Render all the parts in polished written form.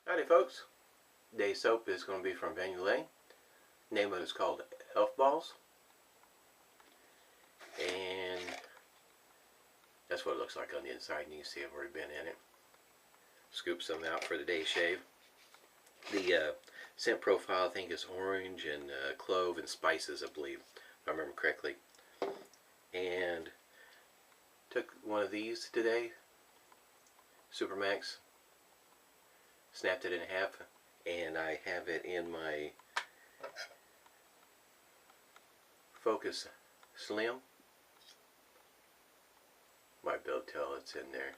Howdy folks, today's soap is going to be from Yulay. Name of it is called Elf Balls. And that's what it looks like on the inside, and you can see I've already been in it. Scoop some out for the day's shave. The scent profile I think is orange and clove and spices, I believe, if I remember correctly. And took one of these today, Supermax, snapped it in half, and I have it in my Focus Slim. Might be able to tell it's in there.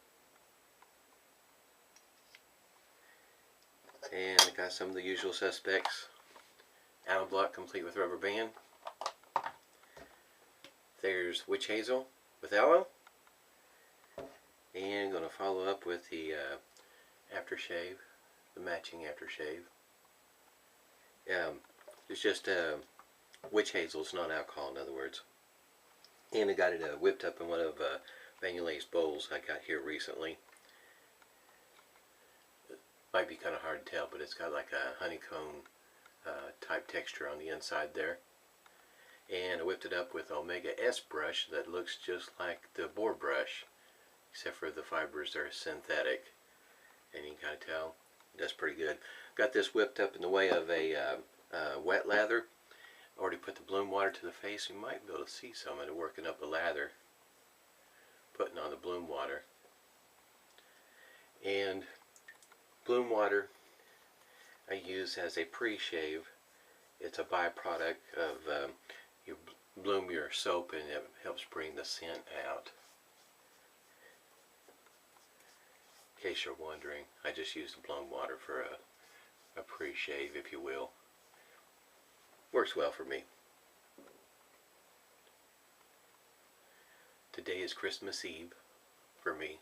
And I got some of the usual suspects. Alum block complete with rubber band. There's witch hazel with aloe. And I'm going to follow up with the aftershave, the matching aftershave. It's just witch hazel, it's not alcohol, in other words. And I got it whipped up in one of Yulay's bowls I got here recently. Might be kind of hard to tell, but it's got like a honeycomb type texture on the inside there. And I whipped it up with Omega S brush that looks just like the boar brush, except for the fibers are synthetic. And you can kind of tell that's pretty good. Got this whipped up in the way of a wet lather. Already put the bloom water to the face. You might be able to see some of it working up the lather, putting on the bloom water. And bloom water I use as a pre-shave. It's a byproduct of you bloom your soap, and it helps bring the scent out. In case you're wondering, I just use the bloom water for a pre-shave, if you will. Works well for me. Today is Christmas Eve for me.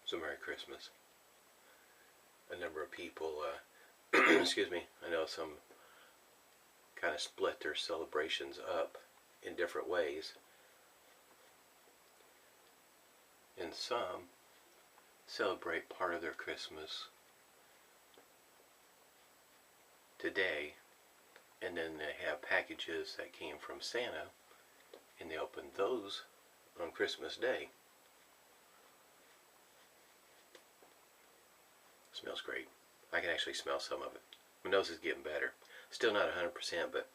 So Merry Christmas. A number of people, excuse me, I know some kind of split their celebrations up in different ways. And some celebrate part of their Christmas today, and then they have packages that came from Santa, and they open those on Christmas Day. Smells great. I can actually smell some of it. My nose is getting better. Still not 100%, but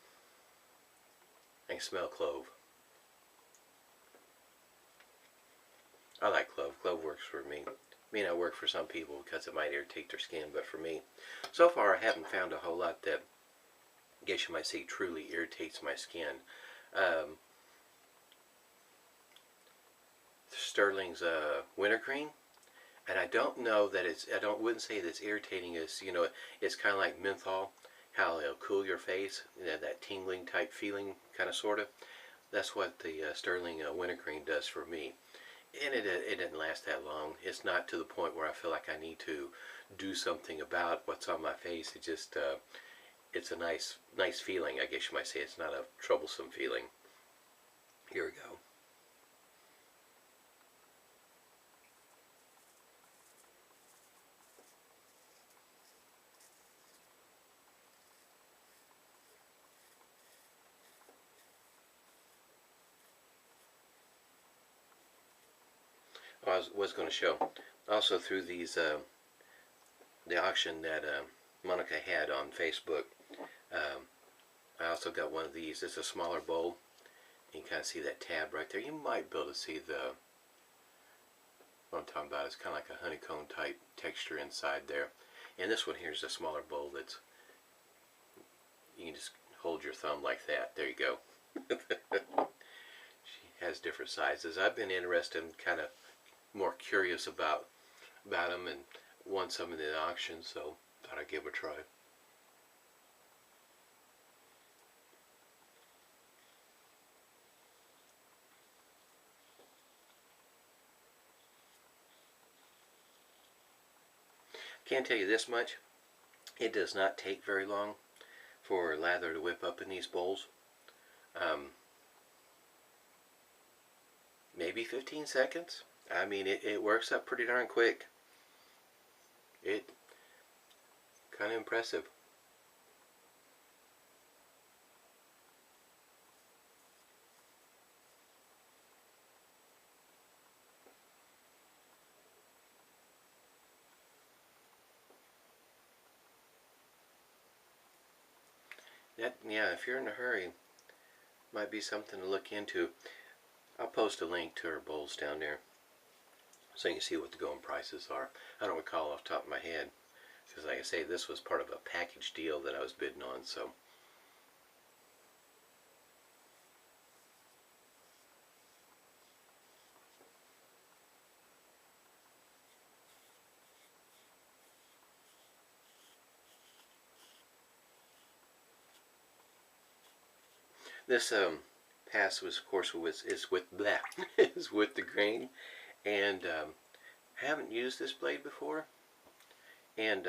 I can smell clove. I like clove. Clove works for me. May not work for some people because it might irritate their skin, but for me, so far I haven't found a whole lot that, I guess you might say, truly irritates my skin. Sterling's wintergreen. And I don't know that it's, wouldn't say that it's irritating. As you know, it's kind of like menthol, how it'll cool your face, you know, that tingling type feeling, kind of, sort of. That's what the Sterling wintergreen does for me. And it didn't last that long. It's not to the point where I feel like I need to do something about what's on my face. It just, it's a nice feeling, I guess you might say. It's not a troublesome feeling. Here we go. I was going to show also through these the auction that Monica had on Facebook. I also got one of these. It's a smaller bowl. You can kind of see that tab right there. You might be able to see what I'm talking about. It's kind of like a honeycomb type texture inside there. And this one here is a smaller bowl that's, you can just hold your thumb like that. There you go. She has different sizes. I've been interested in kind of more curious about them, and won some in the auction, so thought I'd give it a try. Can't tell you this much, it does not take very long for lather to whip up in these bowls. maybe 15 seconds. I mean, it works up pretty darn quick. It kind of impressive. That, yeah, if you're in a hurry, might be something to look into. I'll post a link to her bowls down there so you can see what the going prices are. I don't recall off the top of my head because, like I say, this was part of a package deal that I was bidding on. So this pass was, of course, is with that is with the grain, and I haven't used this blade before, and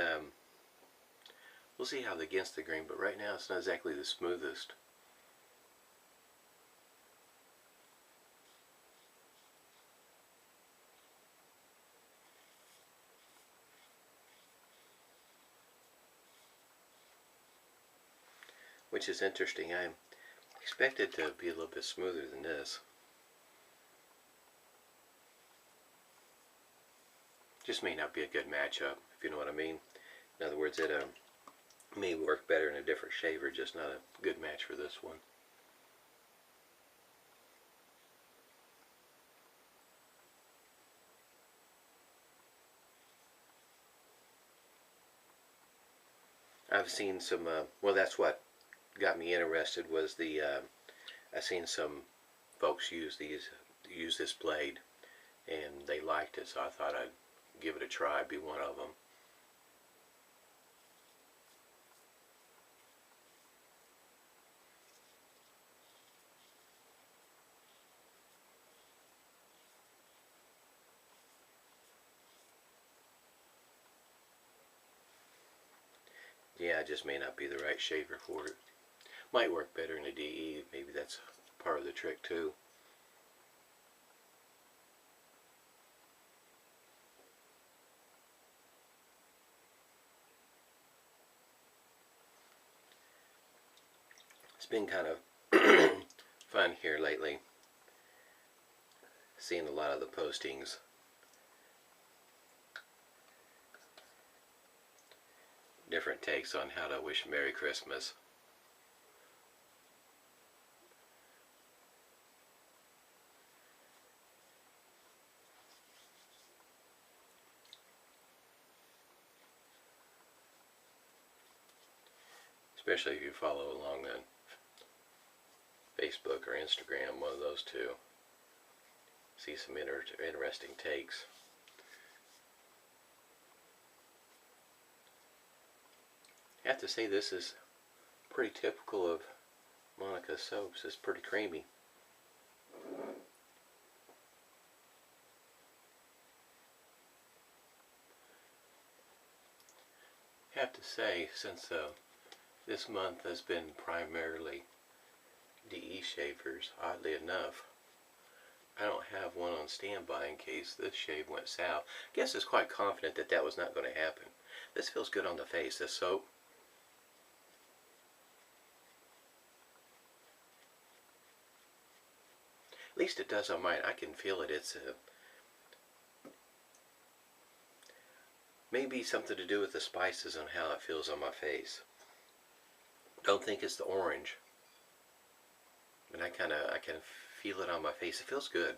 we'll see how against the grain. But right now, it's not exactly the smoothest. Which is interesting. I expect it to be a little bit smoother than this. Just may not be a good matchup, if you know what I mean. In other words, it may work better in a different shaver, just not a good match for this one. I've seen some, well, that's what got me interested was the, I've seen some folks use this blade, and they liked it, so I thought I'd give it a try, be one of them. Yeah, it just may not be the right shaver for it. Might work better in a DE, maybe that's part of the trick too. It's been kind of fun here lately, seeing a lot of the postings. Different takes on how to wish Merry Christmas. Especially if you follow along on Facebook or Instagram, one of those two. See some interesting takes. I have to say this is pretty typical of Monica's soaps. It's pretty creamy. I have to say, since this month has been primarily DE shavers, oddly enough, I don't have one on standby in case this shave went south. I guess I was quite confident that that was not going to happen. This feels good on the face, this soap. At least it does on mine. I can feel it. It's maybe something to do with the spices on how it feels on my face. Don't think it's the orange, but I can feel it on my face. It feels good.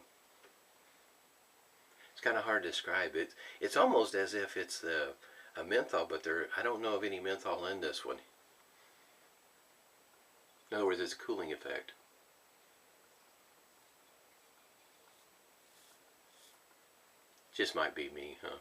It's kind of hard to describe it. It's almost as if it's a menthol, but I don't know of any menthol in this one. In other words, it's a cooling effect. Just might be me, huh?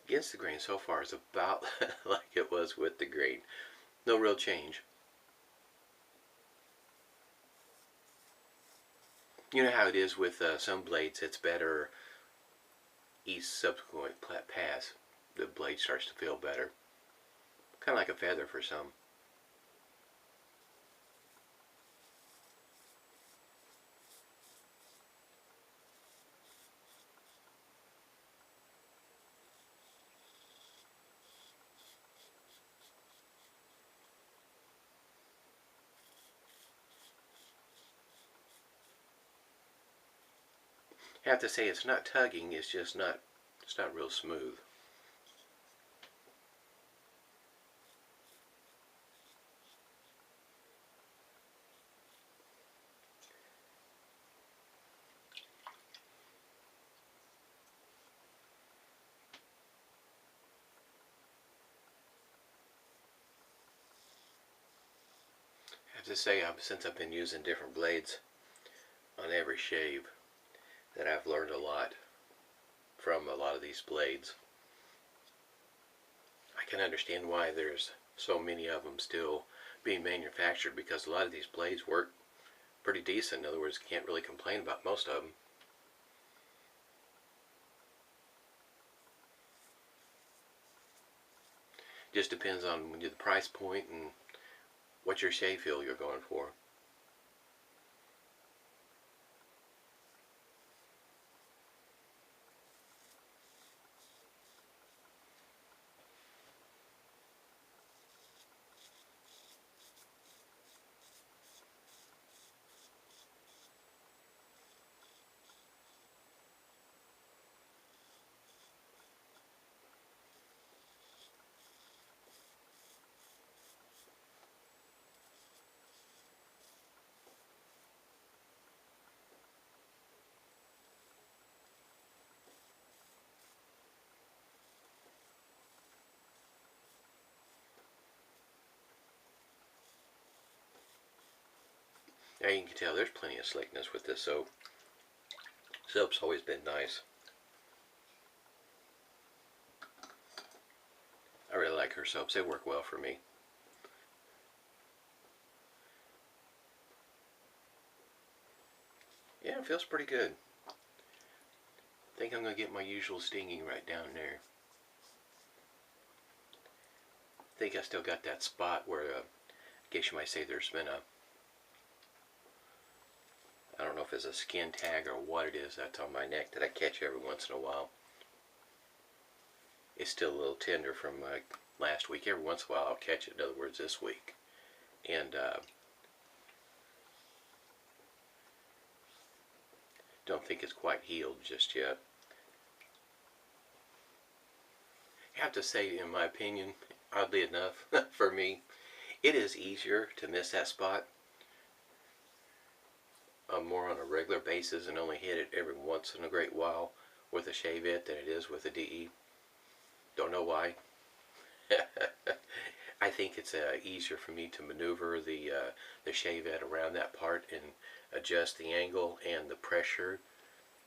Against the grain so far is about like it was with the grain. No real change. You know how it is with some blades, it's better each subsequent pass, the blade starts to feel better. Kind of like a feather for some. I have to say it's not tugging, it's just not, it's not real smooth. I have to say, since I've been using different blades on every shave, that I've learned a lot from a lot of these blades. I can understand why there's so many of them still being manufactured, because a lot of these blades work pretty decent. In other words, can't really complain about most of them. Just depends on the price point and what your shave feel you're going for. Now you can tell there's plenty of slickness with this soap. Soap's always been nice. I really like her soaps. They work well for me. Yeah, it feels pretty good. I think I'm going to get my usual stinging right down there. I think I still got that spot where, I guess you might say there's been a, I don't know if it's a skin tag or what it is that's on my neck that I catch every once in a while. It's still a little tender from last week. Every once in a while I'll catch it, in other words this week. And don't think it's quite healed just yet. I have to say, in my opinion, oddly enough, for me, it is easier to miss that spot more on a regular basis and only hit it every once in a great while with a shavette than it is with a DE. Don't know why. I think it's easier for me to maneuver the shavette around that part and adjust the angle and the pressure.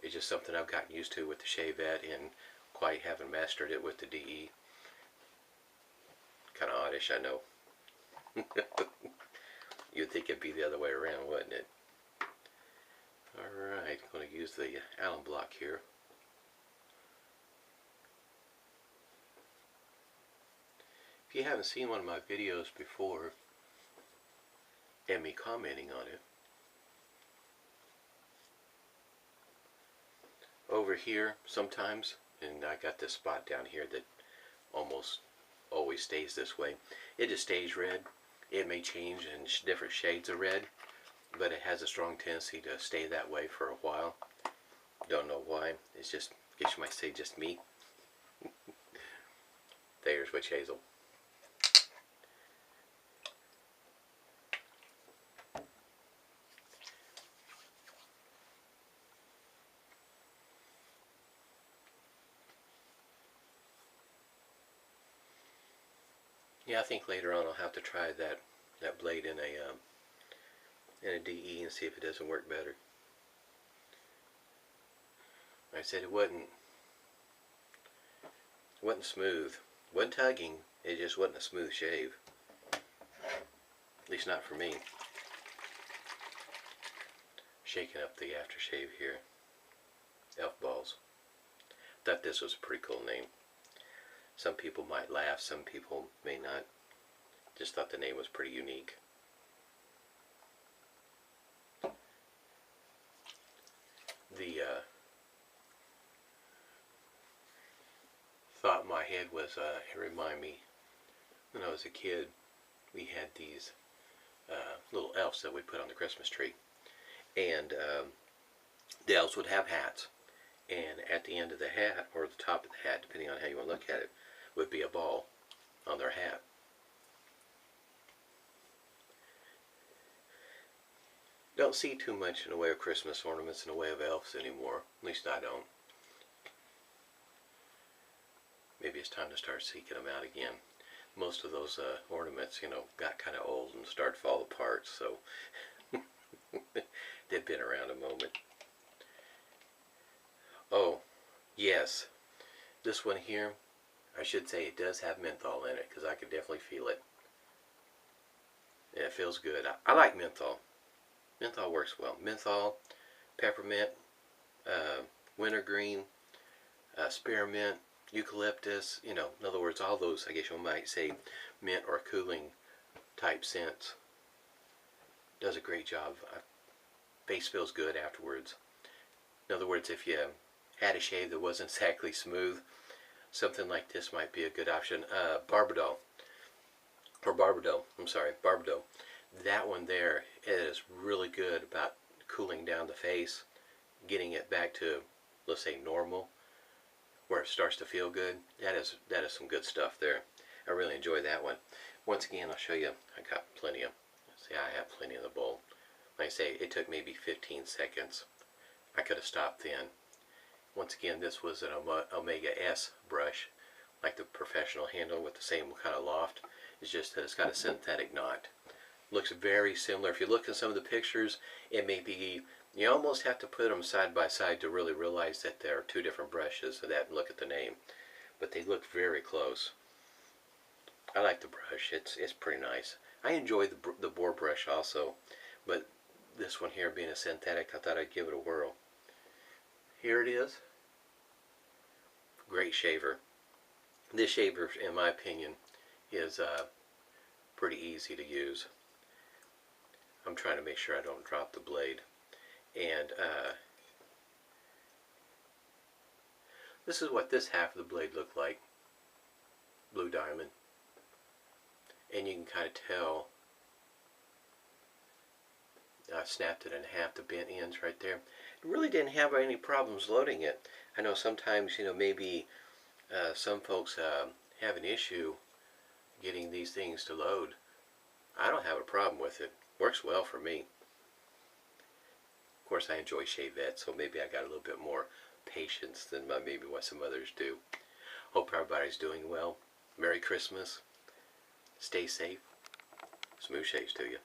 It's just something I've gotten used to with the shavette and quite haven't mastered it with the DE. Kind of oddish, I know. You'd think it'd be the other way around, wouldn't it? Alright, I'm going to use the alum block here. If you haven't seen one of my videos before and me commenting on it, over here sometimes, and I got this spot down here that almost always stays this way. It just stays red. It may change in different shades of red, but it has a strong tendency to stay that way for a while. Don't know why. It's just, I guess you might say, just me. There's witch hazel. Yeah, I think later on I'll have to try that blade in a DE and see if it doesn't work better. I said it wasn't smooth. It wasn't tugging. It just wasn't a smooth shave. At least not for me. Shaking up the aftershave here. Elf Balls. thought this was a pretty cool name. Some people might laugh, some people may not. Just thought the name was pretty unique. The thought in my head was, it reminded me, when I was a kid, we had these little elves that we put on the Christmas tree. And the elves would have hats. And at the end of the hat, or the top of the hat, depending on how you want to look at it, would be a ball on their hat. Don't see too much in the way of Christmas ornaments in the way of elves anymore. At least I don't. Maybe it's time to start seeking them out again. Most of those ornaments, you know, got kind of old and started to fall apart, so they've been around a moment. Oh, yes. This one here, I should say it does have menthol in it, because I could definitely feel it. Yeah, it feels good. I like menthol. Menthol works well. Menthol, peppermint, wintergreen, spearmint, eucalyptus, you know, in other words, all those, I guess you might say, mint or cooling type scents. Does a great job. Face feels good afterwards. In other words, if you had a shave that wasn't exactly smooth, something like this might be a good option. Barbado. That one there is really good about cooling down the face, getting it back to, let's say, normal, where it starts to feel good. That is some good stuff there. I really enjoy that one. Once again, I'll show you. I got plenty of. See, I have plenty in the bowl. Like I say, it took maybe 15 seconds. I could have stopped then. Once again, this was an Omega S brush, like the professional handle with the same kind of loft. It's just that it's got a synthetic knot. Looks very similar. If you look at some of the pictures, it may be, you almost have to put them side by side to really realize that there are two different brushes so that and look at the name. But they look very close. I like the brush. It's pretty nice. I enjoy the boar brush also, but this one here being a synthetic, I thought I'd give it a whirl. Here it is. Great shaver. This shaver, in my opinion, is pretty easy to use. I'm trying to make sure I don't drop the blade. And this is what this half of the blade looked like. Blue diamond. And you can kind of tell I snapped it in half, the bent ends right there. It really didn't have any problems loading it. I know sometimes, you know, maybe some folks have an issue getting these things to load. I don't have a problem with it. Works well for me. Of course, I enjoy shavette, so maybe I got a little bit more patience than maybe what some others do. Hope everybody's doing well. Merry Christmas. Stay safe. Smooth shaves to you.